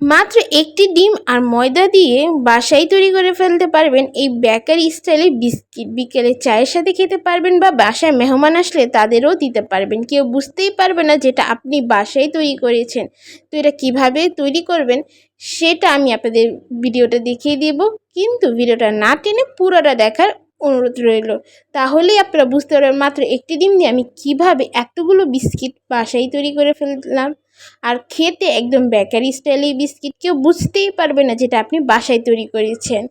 মাত্র একটি ডিম আর ময়দা দিয়ে বাসায় তৈরি করে ফেলতে পারবেন এই বেকারি স্টাইলের বিস্কিট। বিকেলে চায়ের সাথে খেতে পারবেন বা বাসায় মেহমান আসলে তাদেরও দিতে পারবেন। কেউ বুঝতেই পারবে না যেটা আপনি বাসায় তৈরি করেছেন। তো এটা কীভাবে তৈরি করবেন সেটা আমি আপনাদের ভিডিওটা দেখিয়ে দেব, কিন্তু ভিডিওটা না টেনে পুরোটা দেখার অনুরোধ রইল। তাহলেই আপনারা বুঝতে পারবেন মাত্র একটি ডিম দিয়ে আমি কিভাবে এতগুলো বিস্কিট বাসায় তৈরি করে ফেললাম। আর খেতে একদম বেকারি স্টাইলে বিস্কিট, কেউ বুঝতেই পারবে না যেটা আপনি বাসায় তৈরি করেছেন।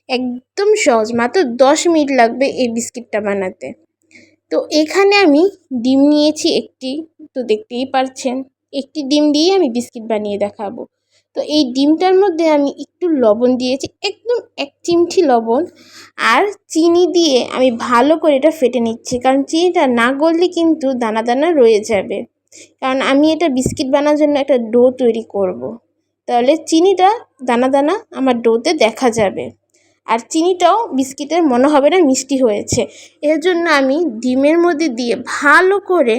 একদম সহজ, মাত্র 10 মিনিট লাগবে এই বিস্কিটটা বানাতে। তো এখানে আমি ডিম নিয়েছি একটি, তো দেখতেই পারছেন একটি ডিম দিয়ে আমি বিস্কিট বানিয়ে দেখাবো। তো এই ডিমটার মধ্যে আমি একটু লবণ দিয়েছি, একদম 1 চিমটি লবণ, আর চিনি দিয়ে আমি ভালো করে এটা ফেটে নিচ্ছি, কারণ চিনিটা না গললে কিন্তু দানা দানা রয়ে যাবে। কারণ আমি এটা বিস্কিট বানানোর জন্য একটা ডো তৈরি করব। তাহলে চিনিটা দানা দানা আমার ডোতে দেখা যাবে, আর চিনিটাও বিস্কিটের মনে হবে না মিষ্টি হয়েছে। এর জন্য আমি ডিমের মধ্যে দিয়ে ভালো করে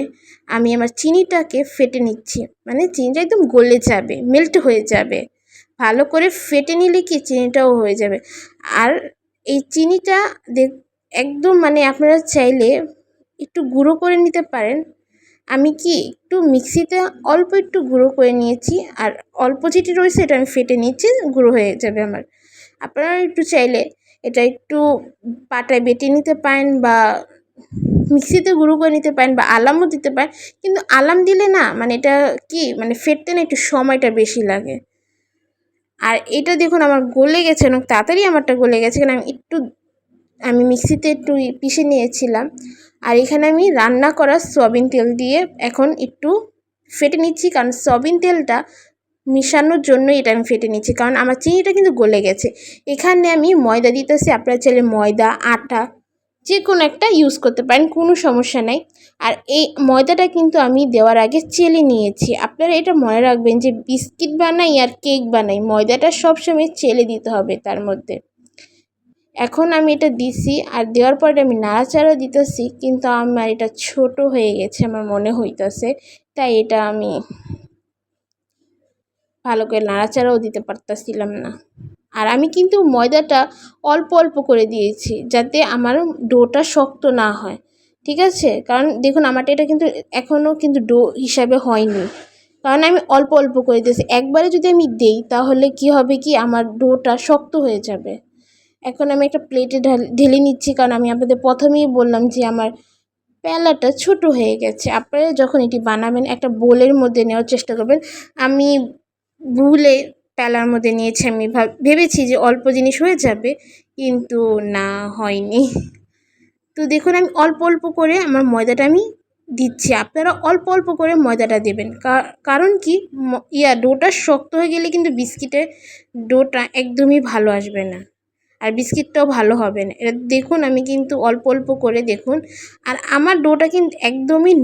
আমি আমার চিনিটাকে ফেটে নিচ্ছি, মানে চিনিটা একদম গলে যাবে, মেল্ট হয়ে যাবে। ভালো করে ফেটে নিলে কি চিনিটাও হয়ে যাবে। আর এই চিনিটা একদম মানে আপনারা চাইলে একটু গুঁড়ো করে নিতে পারেন। আমি কি একটু মিক্সিতে অল্প একটু গুঁড়ো করে নিয়েছি, আর অল্প যেটি রয়েছে এটা আমি ফেটে নিচ্ছি, গুঁড়ো হয়ে যাবে আমার। আপনারা একটু চাইলে এটা একটু পাটায় বেটে নিতে পারেন, বা মিক্সিতে গুঁড়ো করে নিতে পারেন, বা আলামও দিতে পারেন। কিন্তু আলাম দিলে না মানে এটা কি মানে ফেটতে না একটু সময়টা বেশি লাগে। আর এটা দেখুন আমার গলে গেছে, অনেক তাড়াতাড়ি আমারটা গলে গেছে, কারণ আমি মিক্সিতে একটু পিষে নিয়েছিলাম। আর এখানে আমি রান্না করা সয়াবিন তেল দিয়ে এখন একটু ফেটে নিচ্ছি, কারণ সয়াবিন তেলটা মিশানোর জন্য এটা আমি ফেটে নিচ্ছি, কারণ আমার চিনিটা কিন্তু গলে গেছে। এখানে আমি ময়দা দিতেছি, আপনারা চাইলে ময়দা, আটা যে কোনো একটা ইউজ করতে পারেন, কোনো সমস্যা নাই। আর এই ময়দাটা কিন্তু আমি দেওয়ার আগে চেলে নিয়েছি। আপনারা এটা মনে রাখবেন যে বিস্কিট বানাই আর কেক বানাই, ময়দাটা সবসময় চেলে দিতে হবে তার মধ্যে। এখন আমি এটা দিছি, আর দেওয়ার পরে আমি নাড়াচাড়া দিতেছি, কিন্তু আমার এটা ছোট হয়ে গেছে আমার মনে হইতেছে, তাই এটা আমি ভালো করে নাড়াচাড়াও দিতে পারতেছিলাম না। আর আমি কিন্তু ময়দাটা অল্প অল্প করে দিয়েছি, যাতে আমার ডোটা শক্ত না হয়, ঠিক আছে? কারণ দেখুন আমারটা এটা কিন্তু এখনও কিন্তু ডো হিসাবে হয়নি, কারণ আমি অল্প অল্প করে দিয়েছি। একবারে যদি আমি দেই তাহলে কি হবে কি আমার ডোটা শক্ত হয়ে যাবে। এখন আমি একটা প্লেটে ঢেলে নিচ্ছি, কারণ আমি আপনাদের প্রথমেই বললাম যে আমার প্যালাটা ছোট হয়ে গেছে। আপনারা যখন এটি বানাবেন একটা বোলের মধ্যে নেওয়ার চেষ্টা করবেন। আমি ভুলে প্যালার মধ্যে নিয়েছি, আমি ভেবেছি যে অল্প জিনিস হয়ে যাবে, কিন্তু না, হয়নি। তো দেখুন আমি অল্প অল্প করে আমার ময়দাটা আমি দিচ্ছি, আপনারা অল্প অল্প করে ময়দাটা দেবেন। কারণ কি ডোটা শক্ত হয়ে গেলে কিন্তু বিস্কিটের ডোটা একদমই ভালো আসবে না, আর বিস্কিটটাও ভালো হবে না। এটা দেখুন আমি কিন্তু অল্প অল্প করে দেখুন, আর আমার ডোটা কিন্তু একদমই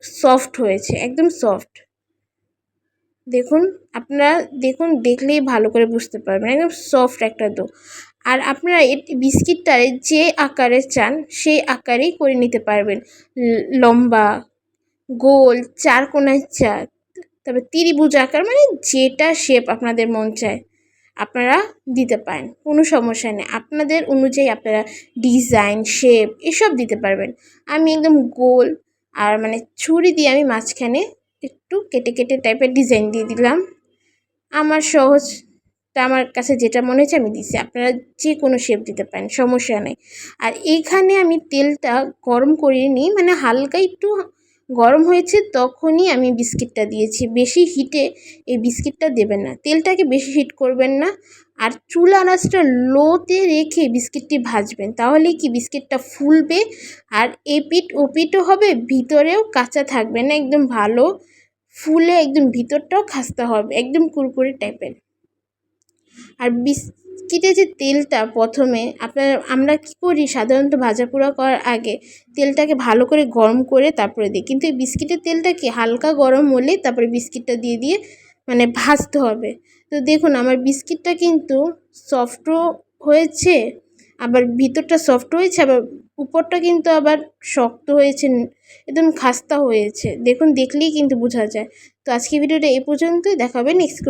সফট হয়েছে, একদম সফট। দেখুন আপনারা দেখুন, দেখলেই ভালো করে বুঝতে পারবেন, একদম সফট একটা ডো। আর আপনারা এই বিস্কিটটারে যে আকারে চান সেই আকারেই করে নিতে পারবেন, লম্বা, গোল, চারকোনায় চার, তবে ত্রিভুজ আকার, মানে যেটা শেপ আপনাদের মন চায় আপনারা দিতে পারেন, কোনো সমস্যা নেই। আপনাদের অনুযায়ী আপনারা ডিজাইন, শেপ এসব দিতে পারবেন। আমি একদম গোল, আর মানে ছুরি দিয়ে আমি মাঝখানে একটু কেটে কেটে টাইপের ডিজাইন দিয়ে দিলাম। আমার সহজটা আমার কাছে যেটা মনে হয়েছে আমি দিছি, আপনারা যে কোনো শেপ দিতে পারেন, সমস্যা নেই। আর এইখানে আমি তেলটা গরম করিয়ে নিই, মানে হালকা একটু গরম হয়েছে তখনই আমি বিস্কিটটা দিয়েছি। বেশি হিটে এই বিস্কিটটা দেবেন না, তেলটাকে বেশি হিট করবেন না। আর চুলার আঁচটা লোতে রেখে বিস্কিটটি ভাজবেন, তাহলে কি বিস্কিটটা ফুলবে, আর এপিট ওপিটও হবে, ভিতরেও কাঁচা থাকবে না, একদম ভালো ফুলে একদম ভিতরটাও খাস্তা হবে, একদম কুরকুরে টাইপের। আর বিস্কিটে যে তেলটা প্রথমে আমরা কি করি সাধারণত ভাজা পোড়া করার আগে তেলটাকে ভালো করে গরম করে তারপরে দিই, কিন্তু এই বিস্কিটের তেলটাকে হালকা গরম হলে তারপরে বিস্কিটটা দিয়ে মানে ভাজতে হবে। তো দেখুন আমার বিস্কিটটা কিন্তু সফটও হয়েছে, আবার ভিতরটা সফট হয়েছে, আবার উপরটা কিন্তু আবার শক্ত হয়েছে, একদম খাস্তা হয়েছে। দেখুন দেখলেই কিন্তু বোঝা যায়। তো আজকে ভিডিওটা এই পর্যন্তই, দেখা হবে নেক্সট।